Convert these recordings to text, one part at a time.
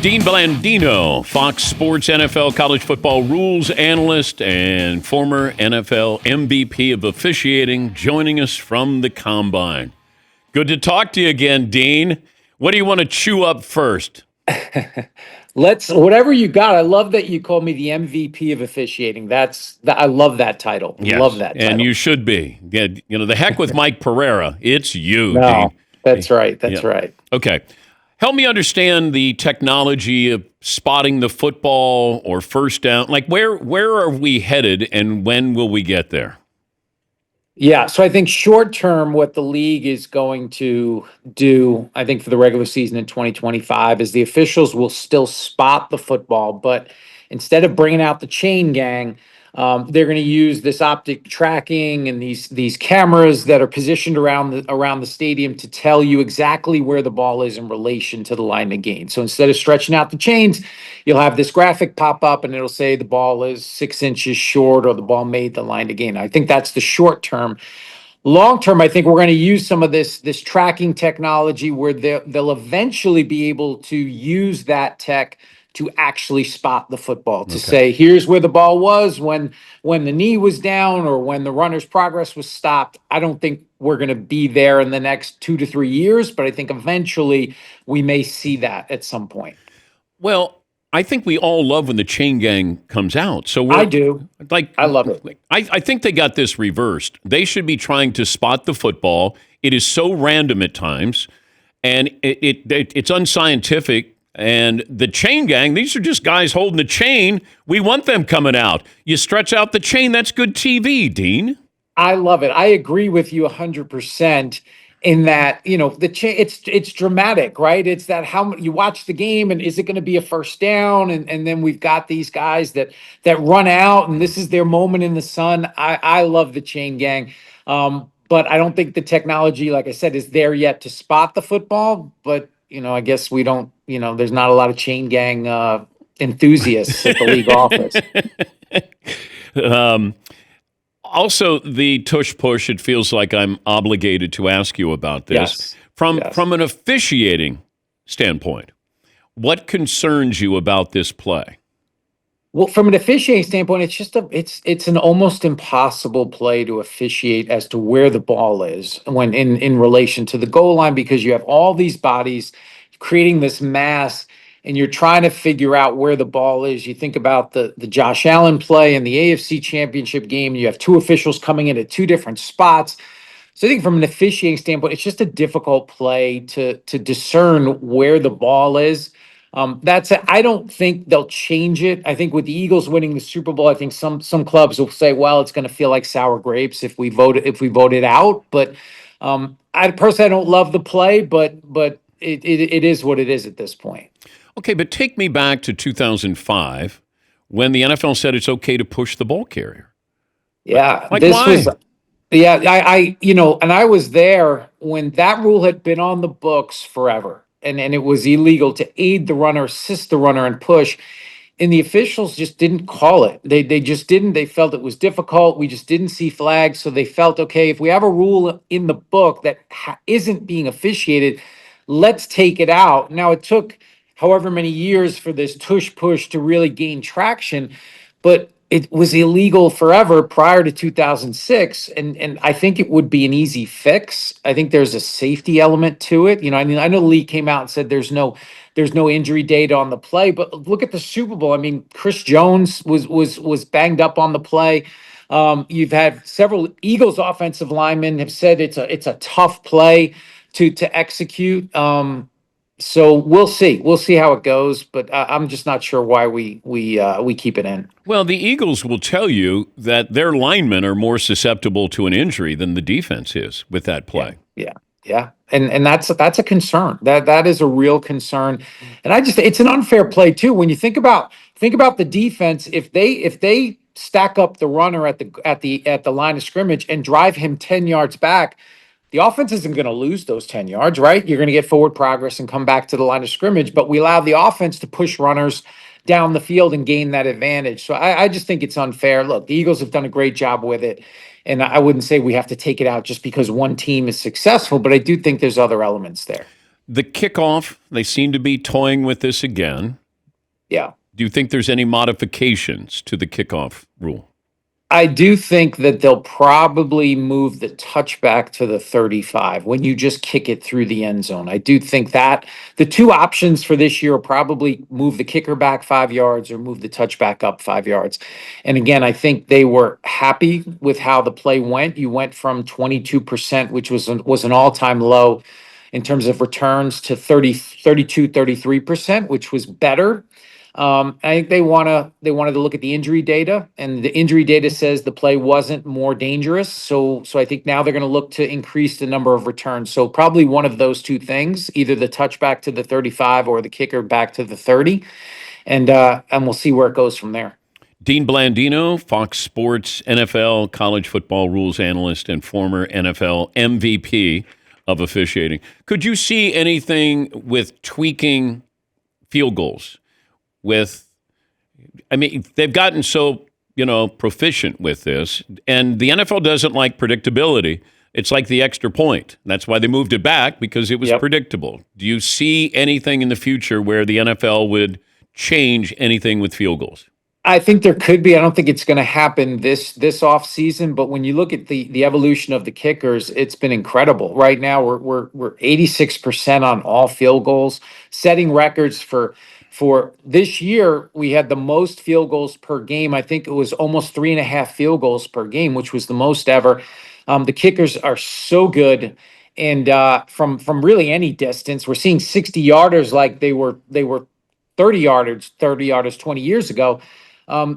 Dean Blandino, Fox Sports NFL college football rules analyst and former NFL MVP of officiating, joining us from the Combine. Good to talk to you again, Dean. What do you want to chew up first? Whatever you got. I love that you called me the MVP of officiating. I love that title. Yes, Love that title. And you should be. Yeah, the heck with Mike Pereira. It's you, No, Dean. that's right. That's right. Okay. Help me understand the technology of spotting the football or first down. Like, where are we headed and when will we get there? Yeah, so I think short term, what the league is going to do, I think for the regular season in 2025, is the officials will still spot the football, but instead of bringing out the chain gang, they're going to use this optic tracking and these cameras that are positioned around the stadium to tell you exactly where the ball is in relation to the line of gain. So instead of stretching out the chains, you'll have this graphic pop up and it'll say the ball is 6 inches short or the ball made the line to gain. I think that's the short term. Long term, I think we're going to use some of this tracking technology where they'll eventually be able to use that tech to actually spot the football, to say, here's where the ball was when the knee was down or when the runner's progress was stopped. I don't think we're going to be there in the next 2 to 3 years, but I think eventually we may see that at some point. Well, I think we all love when the chain gang comes out. So I do. I love it. I think they got this reversed. They should be trying to spot the football. It is so random at times, and it's unscientific. And the chain gang, these are just guys holding the chain. We want them coming out. You stretch out the chain, that's good TV, Dean. I love it. I agree with you 100%. In that, it's dramatic, right? It's that how you watch the game and is it going to be a first down? And then we've got these guys that run out and this is their moment in the sun. I love the chain gang. But I don't think the technology, like I said, is there yet to spot the football. But, I guess we don't, there's not a lot of chain gang enthusiasts at the league office. Also, the tush-push, it feels like I'm obligated to ask you about this. Yes. From an officiating standpoint, what concerns you about this play? Well, from an officiating standpoint, it's an almost impossible play to officiate as to where the ball is when in relation to the goal line, because you have all these bodies creating this mass and you're trying to figure out where the ball is. You think about the Josh Allen play in the AFC Championship game. You have two officials coming in at two different spots. So I think from an officiating standpoint, it's just a difficult play to discern where the ball is. I don't think they'll change it. I think with the Eagles winning the Super Bowl, I think some clubs will say, well, it's going to feel like sour grapes if we vote it out. But I personally don't love the play, but it is what it is at this point. Okay, but take me back to 2005 when the NFL said it's okay to push the ball carrier. Yeah, why? And I was there when that rule had been on the books forever, and it was illegal to aid the runner, assist the runner, and push. And the officials just didn't call it. They just didn't. They felt it was difficult. We just didn't see flags, so they felt, okay, if we have a rule in the book that isn't being officiated, let's take it out. Now, it took however many years for this tush push to really gain traction, but it was illegal forever prior to 2006. And I think it would be an easy fix. I think there's a safety element to it. I know the league came out and said there's no injury data on the play, but look at the Super Bowl. I mean, Chris Jones was banged up on the play. You've had several Eagles offensive linemen have said it's a tough play to execute. So we'll see. We'll see how it goes, but I'm just not sure why we keep it in. Well, the Eagles will tell you that their linemen are more susceptible to an injury than the defense is with that play. Yeah. And that's a concern. That is a real concern. And it's an unfair play too. When you think about the defense, if they stack up the runner at the line of scrimmage and drive him 10 yards back, the offense isn't going to lose those 10 yards, right? You're going to get forward progress and come back to the line of scrimmage, but we allow the offense to push runners down the field and gain that advantage. So I just think it's unfair. Look, the Eagles have done a great job with it, and I wouldn't say we have to take it out just because one team is successful, but I do think there's other elements there. The kickoff, they seem to be toying with this again. Yeah. Do you think there's any modifications to the kickoff rule? I do think that they'll probably move the touchback to the 35 when you just kick it through the end zone. I do think that the two options for this year are probably move the kicker back 5 yards or move the touchback up 5 yards. And again, I think they were happy with how the play went. You went from 22%, which was an all-time low in terms of returns, to 33%, which was better. I think they wanted to look at the injury data, and the injury data says the play wasn't more dangerous. So I think now they're going to look to increase the number of returns. So probably one of those two things, either the touchback to the 35 or the kicker back to the 30, and we'll see where it goes from there. Dean Blandino, Fox Sports NFL college football rules analyst and former NFL MVP of officiating. Could you see anything with tweaking field goals? They've gotten so, proficient with this, and the NFL doesn't like predictability. It's like the extra point. That's why they moved it back, because it was predictable. Do you see anything in the future where the NFL would change anything with field goals? I think there could be. I don't think it's going to happen this off season, but when you look at the evolution of the kickers, it's been incredible. Right now, we're 86% on all field goals, setting records for this year. We had the most field goals per game. I think it was almost 3.5 field goals per game, which was the most ever. The kickers are so good, and from really any distance, we're seeing 60-yarders like they were 30 yarders 20 years ago.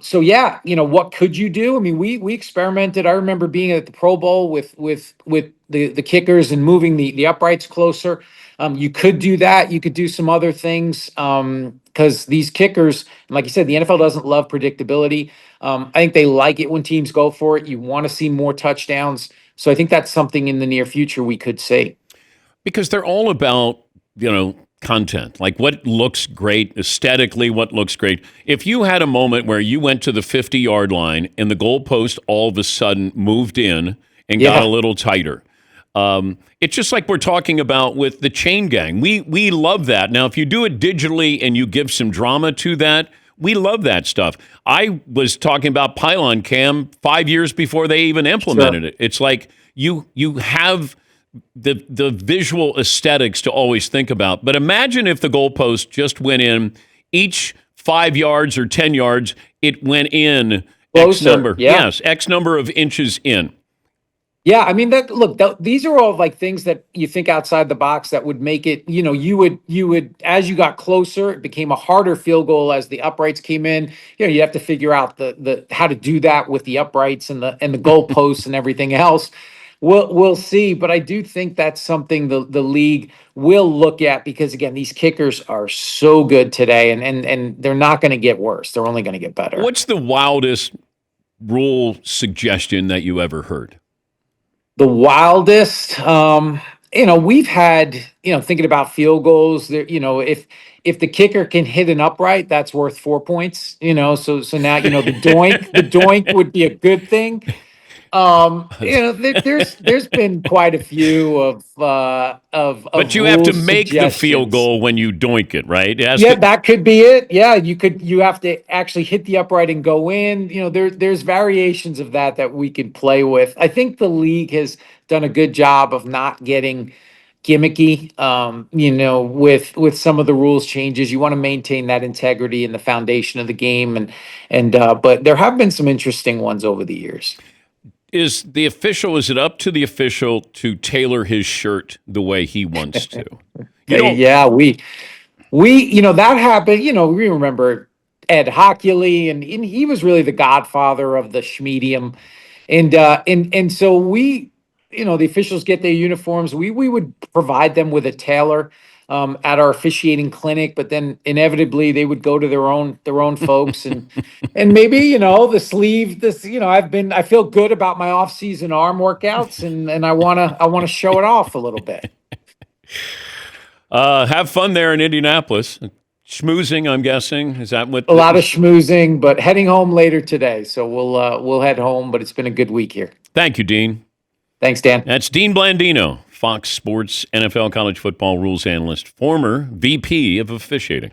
So yeah, what could you do? I mean, we experimented. I remember being at the Pro Bowl with the kickers and moving the uprights closer. You could do that. You could do some other things, because these kickers, like you said, the NFL doesn't love predictability. I think they like it when teams go for it. You want to see more touchdowns. So I think that's something in the near future we could see. Because they're all about, content, like what looks great aesthetically, what looks great. If you had a moment where you went to the 50-yard line and the goalpost all of a sudden moved in and got a little tighter, it's just like we're talking about with the chain gang. We love that. Now, if you do it digitally and you give some drama to that, we love that stuff. I was talking about pylon cam 5 years before they even implemented it. It's like you have the visual aesthetics to always think about. But imagine if the goalpost just went in each 5 yards or 10 yards, it went in X number. Yes, X number of inches in. Yeah, I mean, these are all like things that you think outside the box that would make it, you would, as you got closer, it became a harder field goal as the uprights came in. You have to figure out the how to do that with the uprights and the goalposts and everything else. We'll see, but I do think that's something the league will look at, because again, these kickers are so good today, and they're not going to get worse. They're only going to get better. What's the wildest rule suggestion that you ever heard? The wildest, we've had, thinking about field goals there, if the kicker can hit an upright, that's worth 4 points, so now, the doink would be a good thing. There's been quite a few of but you have to make the field goal when you doink it, right? That could be it. Yeah, you have to actually hit the upright and go in. There's variations of that we could play with. I think the league has done a good job of not getting gimmicky, with some of the rules changes. You want to maintain that integrity and the foundation of the game, but there have been some interesting ones over the years. Is it up to the official to tailor his shirt the way he wants to? We that happened. We remember Ed Hockley, and he was really the godfather of the schmedium. And so the officials get their uniforms. We would provide them with a tailor at our officiating clinic, but then inevitably they would go to their own folks, and maybe the sleeve. I feel good about my off-season arm workouts, and I wanna show it off a little bit. Have fun there in Indianapolis. Schmoozing, I'm guessing. Is that what? A lot of schmoozing, but heading home later today. So we'll head home, but it's been a good week here. Thank you, Dean. Thanks, Dan. That's Dean Blandino, Fox Sports NFL college football rules analyst, former VP of officiating.